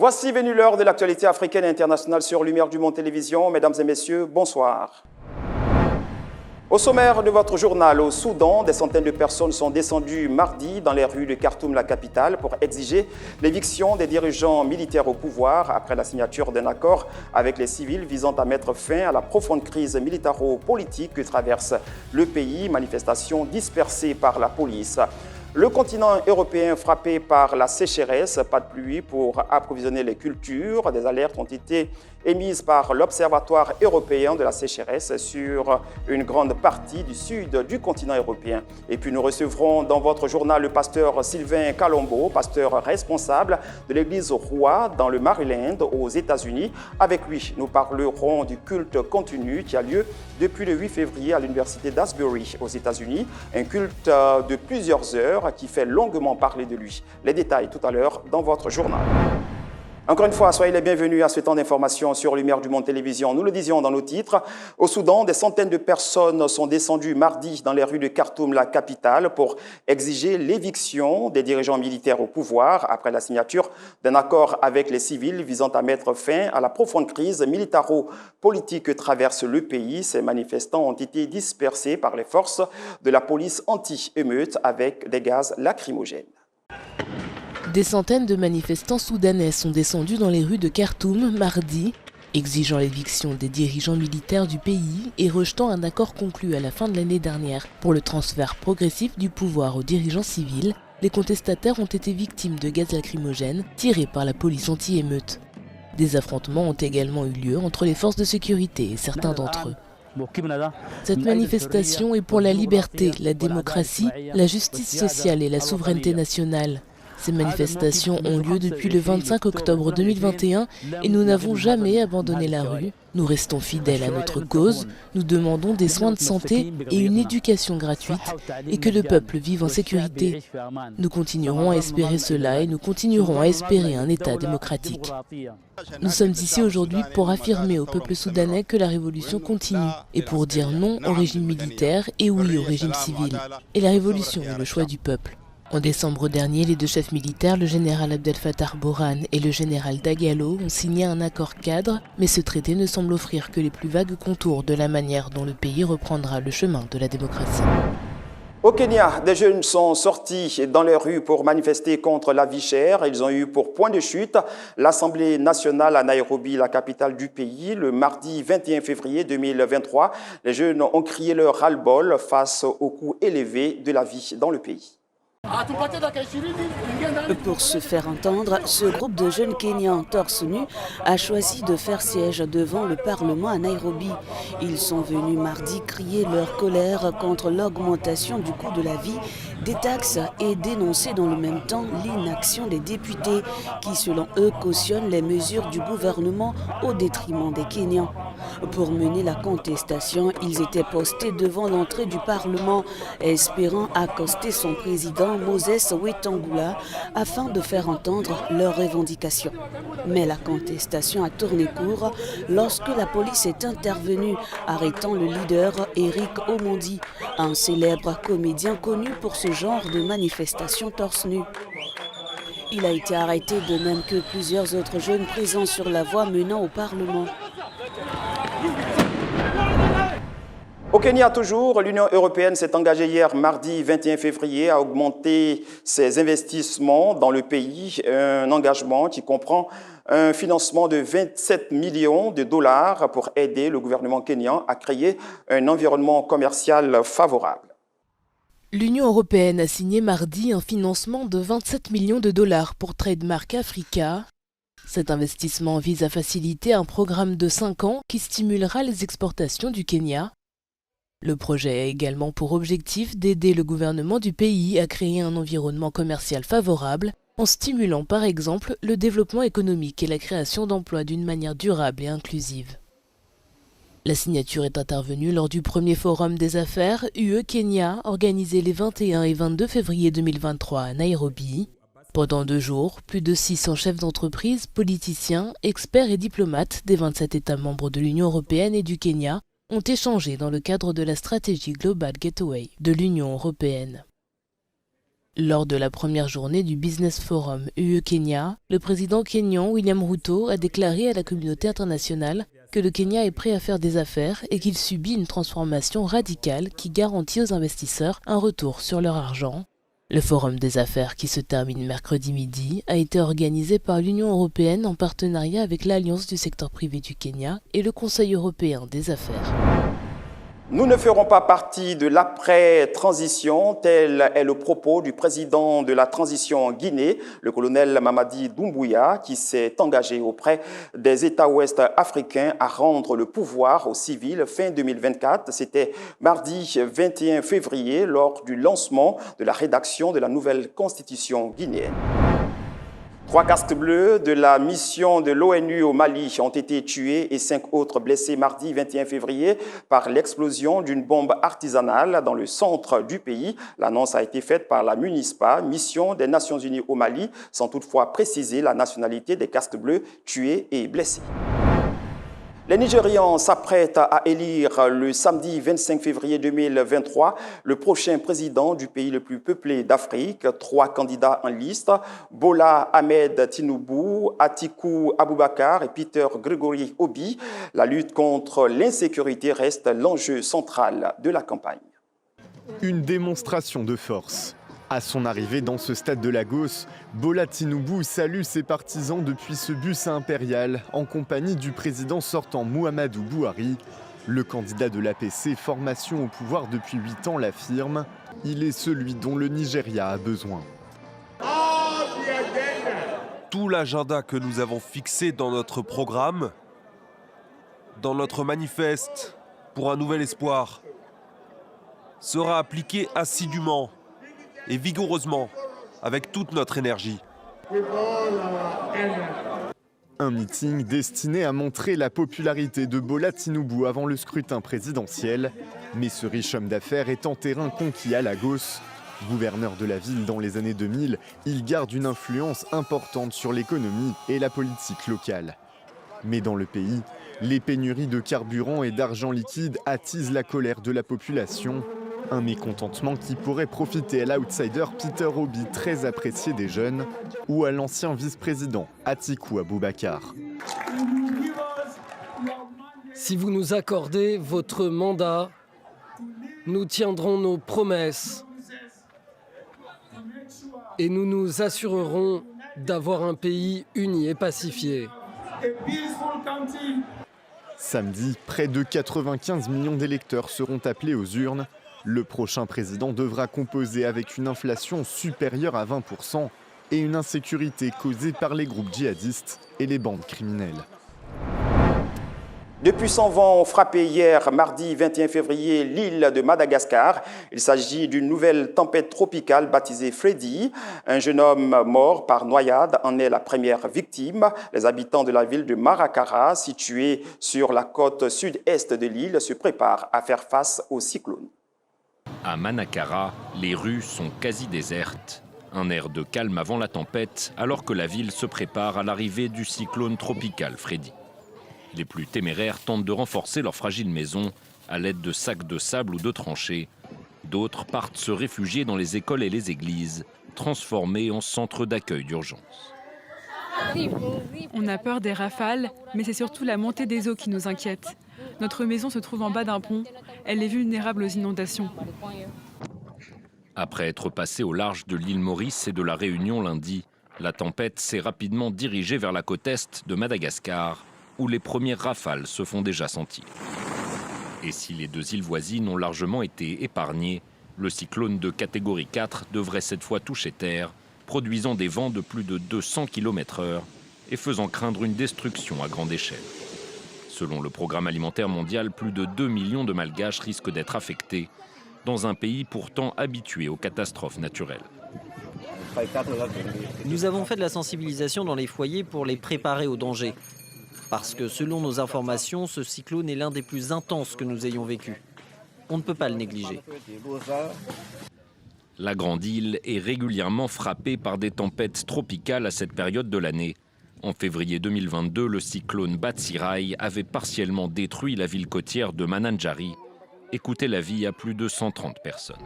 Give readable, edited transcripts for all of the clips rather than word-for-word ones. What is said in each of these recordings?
Voici venue l'heure de l'actualité africaine et internationale sur Lumière du Monde Télévision. Mesdames et messieurs, bonsoir. Au sommaire de votre journal, au Soudan, des centaines de personnes sont descendues mardi dans les rues de Khartoum, la capitale, pour exiger l'éviction des dirigeants militaires au pouvoir après la signature d'un accord avec les civils visant à mettre fin à la profonde crise militaro-politique que traverse le pays, manifestations dispersées par la police. Le continent européen frappé par la sécheresse, pas de pluie pour approvisionner les cultures. Des alertes ont été émises par l'Observatoire européen de la sécheresse sur une grande partie du sud du continent européen. Et puis nous recevrons dans votre journal le pasteur Sylvain Calombo, pasteur responsable de l'église Roi dans le Maryland aux États-Unis. Avec lui, nous parlerons du culte continu qui a lieu depuis le 8 février à l'université d'Asbury aux États-Unis. Un culte de plusieurs heures qui fait longuement parler de lui. Les détails tout à l'heure dans votre journal. Encore une fois, soyez les bienvenus à ce temps d'information sur Lumière du Monde Télévision. Nous le disions dans nos titres, au Soudan, des centaines de personnes sont descendues mardi dans les rues de Khartoum, la capitale, pour exiger l'éviction des dirigeants militaires au pouvoir après la signature d'un accord avec les civils visant à mettre fin à la profonde crise militaro-politique que traverse le pays. Ces manifestants ont été dispersés par les forces de la police anti-émeute avec des gaz lacrymogènes. Des centaines de manifestants soudanais sont descendus dans les rues de Khartoum mardi, exigeant l'éviction des dirigeants militaires du pays et rejetant un accord conclu à la fin de l'année dernière pour le transfert progressif du pouvoir aux dirigeants civils. Les contestataires ont été victimes de gaz lacrymogènes tirés par la police anti-émeute. Des affrontements ont également eu lieu entre les forces de sécurité et certains d'entre eux. Cette manifestation est pour la liberté, la démocratie, la justice sociale et la souveraineté nationale. Ces manifestations ont lieu depuis le 25 octobre 2021 et nous n'avons jamais abandonné la rue. Nous restons fidèles à notre cause, nous demandons des soins de santé et une éducation gratuite et que le peuple vive en sécurité. Nous continuerons à espérer cela et nous continuerons à espérer un État démocratique. Nous sommes ici aujourd'hui pour affirmer au peuple soudanais que la révolution continue et pour dire non au régime militaire et oui au régime civil. Et la révolution est le choix du peuple. En décembre dernier, les deux chefs militaires, le général Abdel Fattah Burhan et le général Dagalo, ont signé un accord cadre, mais ce traité ne semble offrir que les plus vagues contours de la manière dont le pays reprendra le chemin de la démocratie. Au Kenya, des jeunes sont sortis dans les rues pour manifester contre la vie chère. Ils ont eu pour point de chute l'Assemblée nationale à Nairobi, la capitale du pays, le mardi 21 février 2023. Les jeunes ont crié leur ras-le-bol face au coût élevé de la vie dans le pays. Pour se faire entendre, ce groupe de jeunes Kenyans torse nu a choisi de faire siège devant le Parlement à Nairobi. Ils sont venus mardi crier leur colère contre l'augmentation du coût de la vie, des taxes et dénoncer dans le même temps l'inaction des députés qui, selon eux, cautionnent les mesures du gouvernement au détriment des Kenyans. Pour mener la contestation, ils étaient postés devant l'entrée du Parlement, espérant accoster son président Moses Wetangula afin de faire entendre leurs revendications. Mais la contestation a tourné court lorsque la police est intervenue, arrêtant le leader Eric Omondi, un célèbre comédien connu pour ce genre de manifestation torse nu. Il a été arrêté de même que plusieurs autres jeunes présents sur la voie menant au Parlement. Au Kenya, toujours, l'Union européenne s'est engagée hier, mardi 21 février, à augmenter ses investissements dans le pays, un engagement qui comprend un financement de 27 millions de dollars pour aider le gouvernement kényan à créer un environnement commercial favorable. L'Union européenne a signé mardi un financement de 27 millions de dollars pour Trademark Africa. Cet investissement vise à faciliter un programme de 5 ans qui stimulera les exportations du Kenya. Le projet a également pour objectif d'aider le gouvernement du pays à créer un environnement commercial favorable en stimulant par exemple le développement économique et la création d'emplois d'une manière durable et inclusive. La signature est intervenue lors du premier forum des affaires UE-Kenya organisé les 21 et 22 février 2023 à Nairobi. Pendant 2 jours, plus de 600 chefs d'entreprise, politiciens, experts et diplomates des 27 États membres de l'Union européenne et du Kenya ont échangé dans le cadre de la stratégie Global Gateway de l'Union européenne. Lors de la première journée du Business Forum UE-Kenya, le président kényan William Ruto a déclaré à la communauté internationale que le Kenya est prêt à faire des affaires et qu'il subit une transformation radicale qui garantit aux investisseurs un retour sur leur argent. Le Forum des affaires qui se termine mercredi midi a été organisé par l'Union européenne en partenariat avec l'Alliance du secteur privé du Kenya et le Conseil européen des affaires. Nous ne ferons pas partie de l'après-transition, tel est le propos du président de la transition en Guinée, le colonel Mamadi Doumbouya, qui s'est engagé auprès des États ouest africains à rendre le pouvoir aux civils fin 2024. C'était mardi 21 février lors du lancement de la rédaction de la nouvelle constitution guinéenne. 3 casques bleus de la mission de l'ONU au Mali ont été tués et 5 autres blessés mardi 21 février par l'explosion d'une bombe artisanale dans le centre du pays. L'annonce a été faite par la MUNISPA, mission des Nations Unies au Mali, sans toutefois préciser la nationalité des casques bleus tués et blessés. Les Nigérians s'apprêtent à élire le samedi 25 février 2023 le prochain président du pays le plus peuplé d'Afrique. 3 candidats en liste, Bola Ahmed Tinubu, Atiku Abubakar et Peter Gregory Obi. La lutte contre l'insécurité reste l'enjeu central de la campagne. Une démonstration de force. À son arrivée dans ce stade de Lagos, Bola Tinubu salue ses partisans depuis ce bus impérial en compagnie du président sortant Muhammadu Buhari. Le candidat de l'APC, formation au pouvoir depuis 8 ans, l'affirme. Il est celui dont le Nigeria a besoin. Tout l'agenda que nous avons fixé dans notre programme, dans notre manifeste pour un nouvel espoir, sera appliqué assidûment et vigoureusement, avec toute notre énergie. Un meeting destiné à montrer la popularité de Bola Tinubu avant le scrutin présidentiel. Mais ce riche homme d'affaires est en terrain conquis à Lagos. Gouverneur de la ville dans les années 2000, il garde une influence importante sur l'économie et la politique locale. Mais dans le pays, les pénuries de carburant et d'argent liquide attisent la colère de la population. Un mécontentement qui pourrait profiter à l'outsider Peter Obi, très apprécié des jeunes, ou à l'ancien vice-président Atiku Abubakar. Si vous nous accordez votre mandat, nous tiendrons nos promesses et nous nous assurerons d'avoir un pays uni et pacifié. Samedi, près de 95 millions d'électeurs seront appelés aux urnes. Le prochain président devra composer avec une inflation supérieure à 20% et une insécurité causée par les groupes djihadistes et les bandes criminelles. De puissants vents ont frappé hier, mardi 21 février, l'île de Madagascar. Il s'agit d'une nouvelle tempête tropicale baptisée Freddy. Un jeune homme mort par noyade en est la première victime. Les habitants de la ville de Maracara, située sur la côte sud-est de l'île, se préparent à faire face au cyclone. À Manakara, les rues sont quasi désertes. Un air de calme avant la tempête, alors que la ville se prépare à l'arrivée du cyclone tropical Freddy. Les plus téméraires tentent de renforcer leur fragile maison à l'aide de sacs de sable ou de tranchées. D'autres partent se réfugier dans les écoles et les églises, transformées en centres d'accueil d'urgence. On a peur des rafales, mais c'est surtout la montée des eaux qui nous inquiète. Notre maison se trouve en bas d'un pont. Elle est vulnérable aux inondations. Après être passée au large de l'île Maurice et de la Réunion lundi, la tempête s'est rapidement dirigée vers la côte est de Madagascar, où les premières rafales se font déjà sentir. Et si les 2 îles voisines ont largement été épargnées, le cyclone de catégorie 4 devrait cette fois toucher terre, produisant des vents de plus de 200 km/h et faisant craindre une destruction à grande échelle. Selon le Programme alimentaire mondial, plus de 2 millions de Malgaches risquent d'être affectés dans un pays pourtant habitué aux catastrophes naturelles. Nous avons fait de la sensibilisation dans les foyers pour les préparer au danger. Parce que selon nos informations, ce cyclone est l'un des plus intenses que nous ayons vécu. On ne peut pas le négliger. La grande île est régulièrement frappée par des tempêtes tropicales à cette période de l'année. En février 2022, le cyclone Batsirai avait partiellement détruit la ville côtière de Mananjari et coûté la vie à plus de 130 personnes.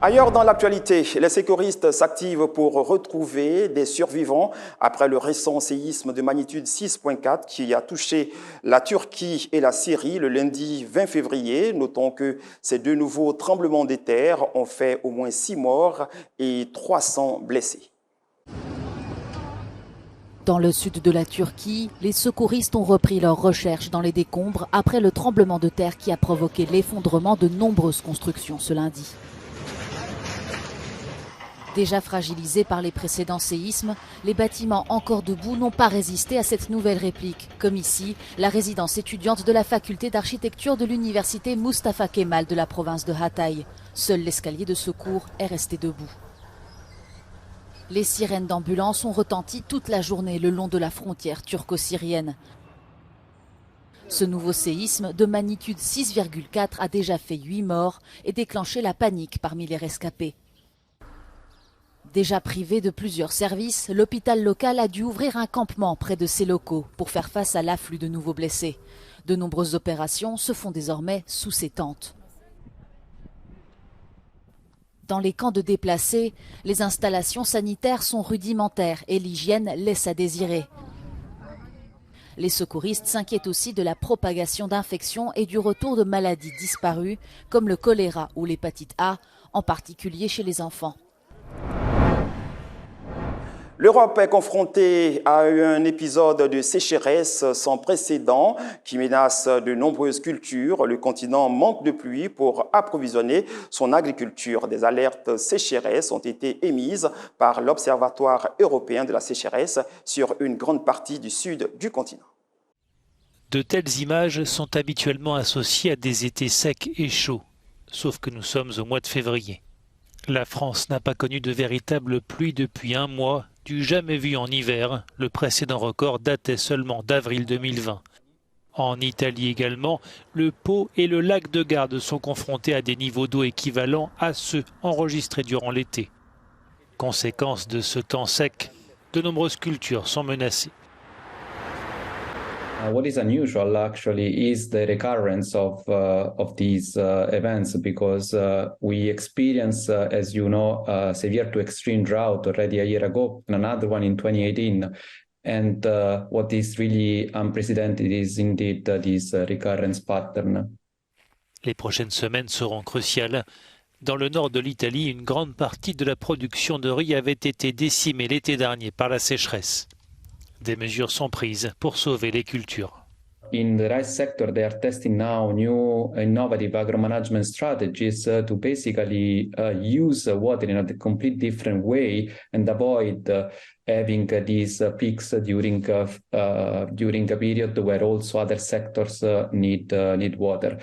Ailleurs dans l'actualité, les secouristes s'activent pour retrouver des survivants après le récent séisme de magnitude 6.4 qui a touché la Turquie et la Syrie le lundi 20 février. Notons que ces deux nouveaux tremblements de terre ont fait au moins 6 morts et 300 blessés. Dans le sud de la Turquie, les secouristes ont repris leurs recherches dans les décombres après le tremblement de terre qui a provoqué l'effondrement de nombreuses constructions ce lundi. Déjà fragilisés par les précédents séismes, les bâtiments encore debout n'ont pas résisté à cette nouvelle réplique, comme ici, la résidence étudiante de la faculté d'architecture de l'université Mustafa Kemal de la province de Hatay. Seul l'escalier de secours est resté debout. Les sirènes d'ambulance ont retenti toute la journée le long de la frontière turco-syrienne. Ce nouveau séisme de magnitude 6,4 a déjà fait 8 morts et déclenché la panique parmi les rescapés. Déjà privé de plusieurs services, l'hôpital local a dû ouvrir un campement près de ses locaux pour faire face à l'afflux de nouveaux blessés. De nombreuses opérations se font désormais sous ces tentes. Dans les camps de déplacés, les installations sanitaires sont rudimentaires et l'hygiène laisse à désirer. Les secouristes s'inquiètent aussi de la propagation d'infections et du retour de maladies disparues, comme le choléra ou l'hépatite A, en particulier chez les enfants. L'Europe est confrontée à un épisode de sécheresse sans précédent qui menace de nombreuses cultures. Le continent manque de pluie pour approvisionner son agriculture. Des alertes sécheresse ont été émises par l'Observatoire européen de la sécheresse sur une grande partie du sud du continent. De telles images sont habituellement associées à des étés secs et chauds, sauf que nous sommes au mois de février. La France n'a pas connu de véritable pluie depuis un mois, du jamais vu en hiver. Le précédent record datait seulement d'avril 2020. En Italie également, le Pô et le lac de Garde sont confrontés à des niveaux d'eau équivalents à ceux enregistrés durant l'été. Conséquence de ce temps sec, de nombreuses cultures sont menacées. What is unusual actually is the recurrence of these events because we experienced, as you know, a severe to extreme drought already a year ago and another one in 2018. And what is really unprecedented is indeed this recurrence pattern. Les prochaines semaines seront cruciales. Dans le nord de l'Italie, une grande partie de la production de riz avait été décimée l'été dernier par la sécheresse. Des mesures sont prises pour sauver les cultures. In the rice sector, they are testing now new innovative agro-management strategies to basically use water in a complete different way and avoid having these peaks during a period where also other sectors need water.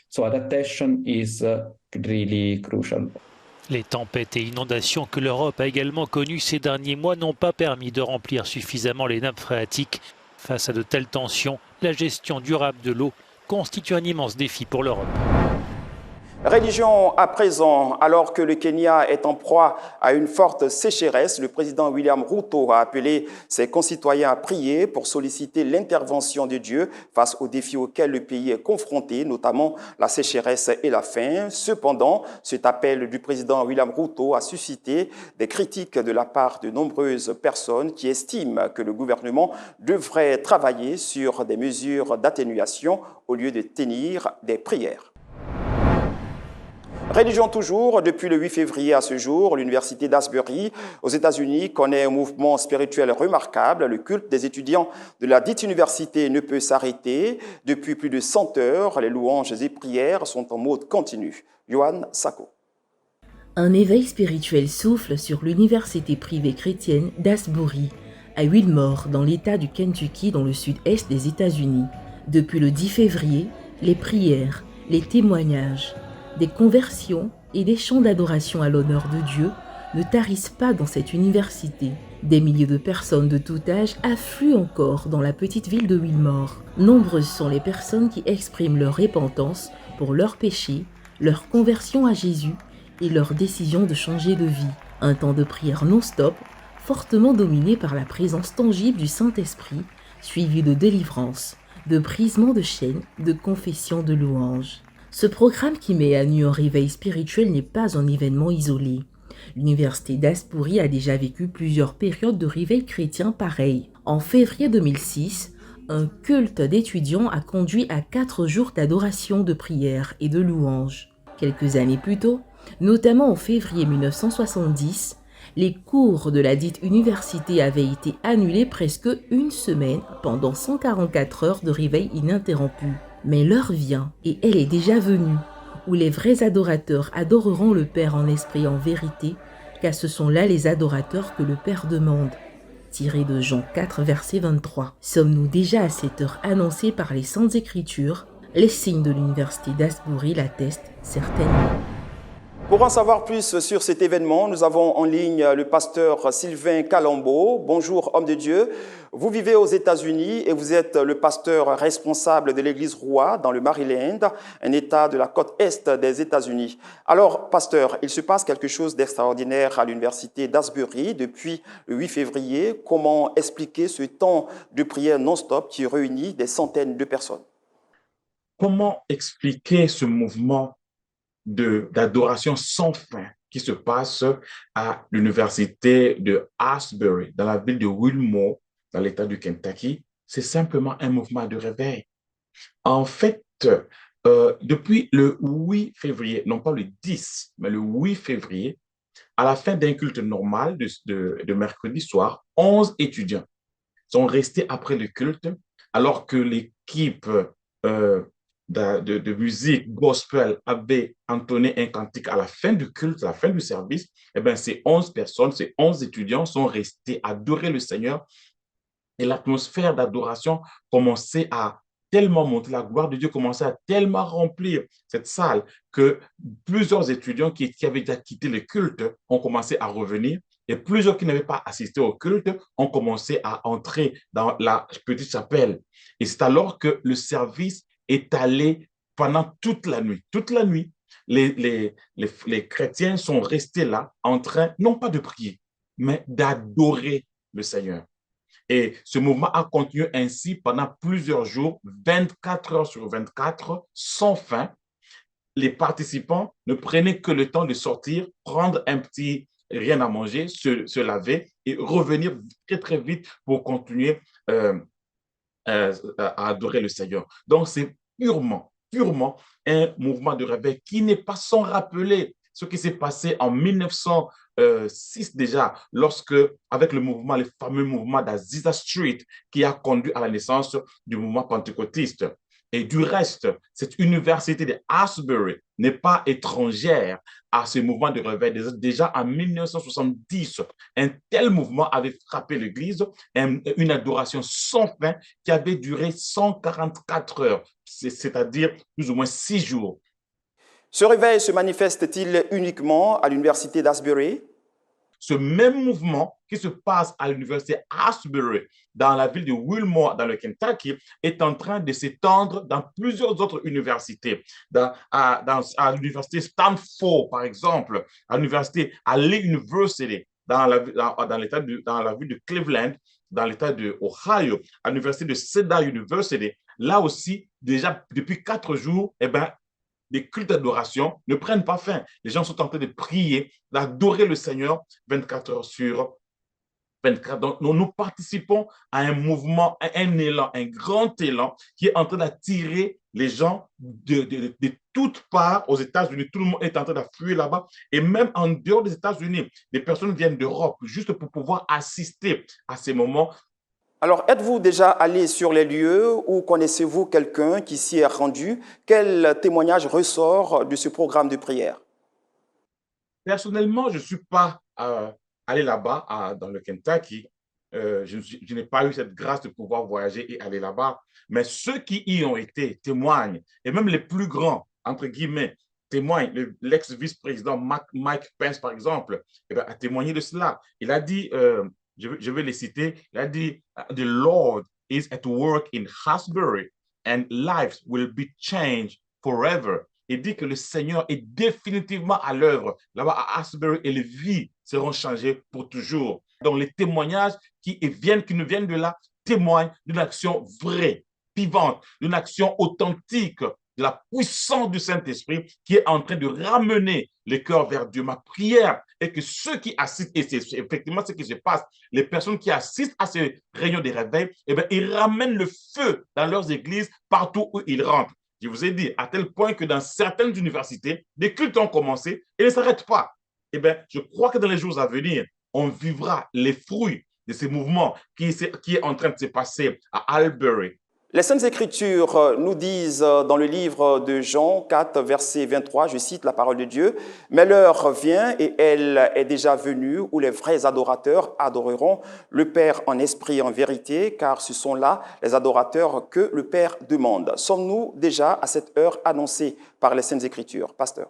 So adaptation is really crucial. Les tempêtes et inondations que l'Europe a également connues ces derniers mois n'ont pas permis de remplir suffisamment les nappes phréatiques. Face à de telles tensions, la gestion durable de l'eau constitue un immense défi pour l'Europe. Religion à présent, alors que le Kenya est en proie à une forte sécheresse, le président William Ruto a appelé ses concitoyens à prier pour solliciter l'intervention de Dieu face aux défis auxquels le pays est confronté, notamment la sécheresse et la faim. Cependant, cet appel du président William Ruto a suscité des critiques de la part de nombreuses personnes qui estiment que le gouvernement devrait travailler sur des mesures d'atténuation au lieu de tenir des prières. Religion toujours, depuis le 8 février à ce jour, l'université d'Asbury aux États-Unis connaît un mouvement spirituel remarquable. Le culte des étudiants de la dite université ne peut s'arrêter. Depuis plus de 100 heures, les louanges et prières sont en mode continu. Johan Sako. Un éveil spirituel souffle sur l'université privée chrétienne d'Asbury, à Wilmore, dans l'État du Kentucky, dans le sud-est des États-Unis. Depuis le 10 février, les prières, les témoignages, des conversions et des chants d'adoration à l'honneur de Dieu ne tarissent pas dans cette université. Des milliers de personnes de tout âge affluent encore dans la petite ville de Wilmore. Nombreuses sont les personnes qui expriment leur repentance pour leurs péchés, leur conversion à Jésus et leur décision de changer de vie. Un temps de prière non-stop, fortement dominé par la présence tangible du Saint-Esprit, suivi de délivrance, de brisement de chaînes, de confession de louanges. Ce programme qui met à nu un réveil spirituel n'est pas un événement isolé. L'université d'Asbury a déjà vécu plusieurs périodes de réveil chrétien pareils. En février 2006, un culte d'étudiants a conduit à 4 jours d'adoration, de prière et de louange. Quelques années plus tôt, notamment en février 1970, les cours de la dite université avaient été annulés presque une semaine pendant 144 heures de réveil ininterrompu. Mais l'heure vient, et elle est déjà venue, où les vrais adorateurs adoreront le Père en esprit et en vérité, car ce sont là les adorateurs que le Père demande. Tiré de Jean 4, verset 23. Sommes-nous déjà à cette heure annoncée par les Saintes Écritures? Les signes de l'université d'Asbury l'attestent certainement. Pour en savoir plus sur cet événement, nous avons en ligne le pasteur Sylvain Calambeau. Bonjour, homme de Dieu. Vous vivez aux États-Unis et vous êtes le pasteur responsable de l'église Roi dans le Maryland, un État de la côte est des États-Unis. Alors, pasteur, il se passe quelque chose d'extraordinaire à l'université d'Asbury depuis le 8 février. Comment expliquer ce temps de prière non-stop qui réunit des centaines de personnes? Comment expliquer ce mouvement d'adoration sans fin qui se passe à l'université de Asbury, dans la ville de Wilmore, dans l'État du Kentucky? C'est simplement un mouvement de réveil. En fait, depuis le 8 février, non pas le 10, mais le 8 février, à la fin d'un culte normal de mercredi soir, 11 étudiants sont restés après le culte, alors que l'équipe de musique gospel avait entonné un cantique à la fin du culte, à la fin du service. Eh bien, ces 11 personnes, ces 11 étudiants sont restés adorer le Seigneur, et l'atmosphère d'adoration commençait à tellement monter, la gloire de Dieu commençait à tellement remplir cette salle que plusieurs étudiants qui avaient déjà quitté le culte ont commencé à revenir, et plusieurs qui n'avaient pas assisté au culte ont commencé à entrer dans la petite chapelle. Et c'est alors que le service est allé pendant toute la nuit. Toute la nuit, les chrétiens sont restés là en train, non pas de prier, mais d'adorer le Seigneur. Et ce mouvement a continué ainsi pendant plusieurs jours, 24 heures sur 24, sans fin. Les participants ne prenaient que le temps de sortir, prendre un petit rien à manger, se laver et revenir très, très vite pour continuer à adorer le Seigneur. Donc, c'est purement un mouvement de réveil qui n'est pas sans rappeler ce qui s'est passé en 1906 déjà, lorsque, avec le fameux mouvement d'Azusa Street, qui a conduit à la naissance du mouvement pentecôtiste. Et du reste, cette université de Asbury n'est pas étrangère à ce mouvement de réveil. Déjà en 1970, un tel mouvement avait frappé l'Église, une adoration sans fin qui avait duré 144 heures, c'est-à-dire plus ou moins 6 jours. Ce réveil se manifeste-t-il uniquement à l'université d'Asbury? Ce même mouvement qui se passe à l'université Asbury, dans la ville de Wilmore, dans le Kentucky, est en train de s'étendre dans plusieurs autres universités. À l'université Stanford, par exemple, à l'université Lee University, dans la ville de Cleveland, dans l'État de Ohio, à l'université de Cedar University. Là aussi, déjà depuis 4 jours, les cultes d'adoration ne prennent pas fin. Les gens sont en train de prier, d'adorer le Seigneur 24 heures sur 24. Donc, nous participons à un mouvement, un élan, un grand élan qui est en train d'attirer les gens de toutes parts aux États-Unis. Tout le monde est en train d'affluer là-bas. Et même en dehors des États-Unis, les personnes viennent d'Europe juste pour pouvoir assister à ces moments. Alors, êtes-vous déjà allé sur les lieux ou connaissez-vous quelqu'un qui s'y est rendu? Quel témoignage ressort de ce programme de prière? Personnellement, je ne suis pas allé là-bas, dans le Kentucky. Je n'ai pas eu cette grâce de pouvoir voyager et aller là-bas. Mais ceux qui y ont été témoignent, et même les plus grands, entre guillemets, témoignent. L'ex-vice-président Mike Pence, par exemple, a témoigné de cela. Il a dit... je vais les citer, il a dit, « The Lord is at work in Asbury and lives will be changed forever. » Il dit que le Seigneur est définitivement à l'œuvre là-bas à Asbury et les vies seront changées pour toujours. Donc les témoignages qui nous viennent de là témoignent d'une action vraie, vivante, d'une action authentique de la puissance du Saint-Esprit qui est en train de ramener les cœurs vers Dieu. Ma prière est que ceux qui assistent, et c'est effectivement ce qui se passe, les personnes qui assistent à ces réunions de réveil, eh bien, ils ramènent le feu dans leurs églises partout où ils rentrent. Je vous ai dit, à tel point que dans certaines universités, des cultes ont commencé et ne s'arrêtent pas. Eh bien, je crois que dans les jours à venir, on vivra les fruits de ces mouvements qui est en train de se passer à Albury. Les Saintes Écritures nous disent dans le livre de Jean 4, verset 23, je cite la parole de Dieu, « Mais l'heure vient et elle est déjà venue où les vrais adorateurs adoreront le Père en esprit et en vérité, car ce sont là les adorateurs que le Père demande. » Sommes-nous déjà à cette heure annoncée par les Saintes Écritures, pasteur?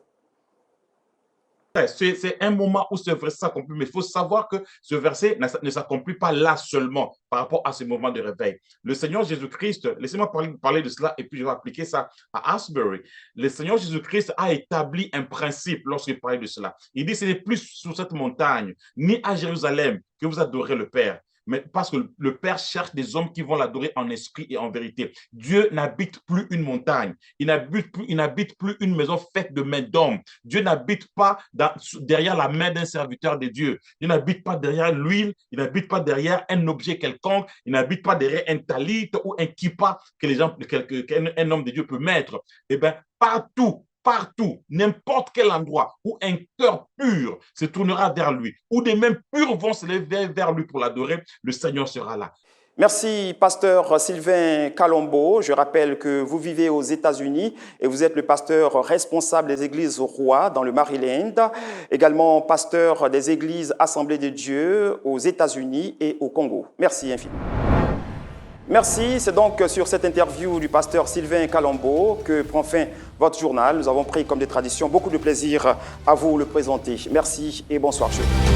C'est un moment où ce verset s'accomplit, mais il faut savoir que ce verset ne s'accomplit pas là seulement par rapport à ce moment de réveil. Le Seigneur Jésus-Christ, laissez-moi parler de cela et puis je vais appliquer ça à Asbury. Le Seigneur Jésus-Christ a établi un principe lorsqu'il parlait de cela. Il dit, ce n'est plus sur cette montagne, ni à Jérusalem que vous adorez le Père. Mais parce que le Père cherche des hommes qui vont l'adorer en esprit et en vérité. Dieu n'habite plus une montagne. Il n'habite plus une maison faite de mains d'hommes. Dieu n'habite pas derrière la main d'un serviteur de Dieu. Il n'habite pas derrière l'huile. Il n'habite pas derrière un objet quelconque. Il n'habite pas derrière un talit ou un kippa qu'un homme de Dieu peut mettre. Eh bien, partout, n'importe quel endroit où un cœur pur se tournera vers lui, où des mains pures vont se lever vers lui pour l'adorer, le Seigneur sera là. Merci, pasteur Sylvain Kalombo. Je rappelle que vous vivez aux États-Unis et vous êtes le pasteur responsable des églises rois dans le Maryland, également pasteur des églises Assemblées de Dieu aux États-Unis et au Congo. Merci infiniment. Merci, c'est donc sur cette interview du pasteur Sylvain Kalombo que prend fin votre journal. Nous avons pris comme des traditions beaucoup de plaisir à vous le présenter. Merci et bonsoir chez vous.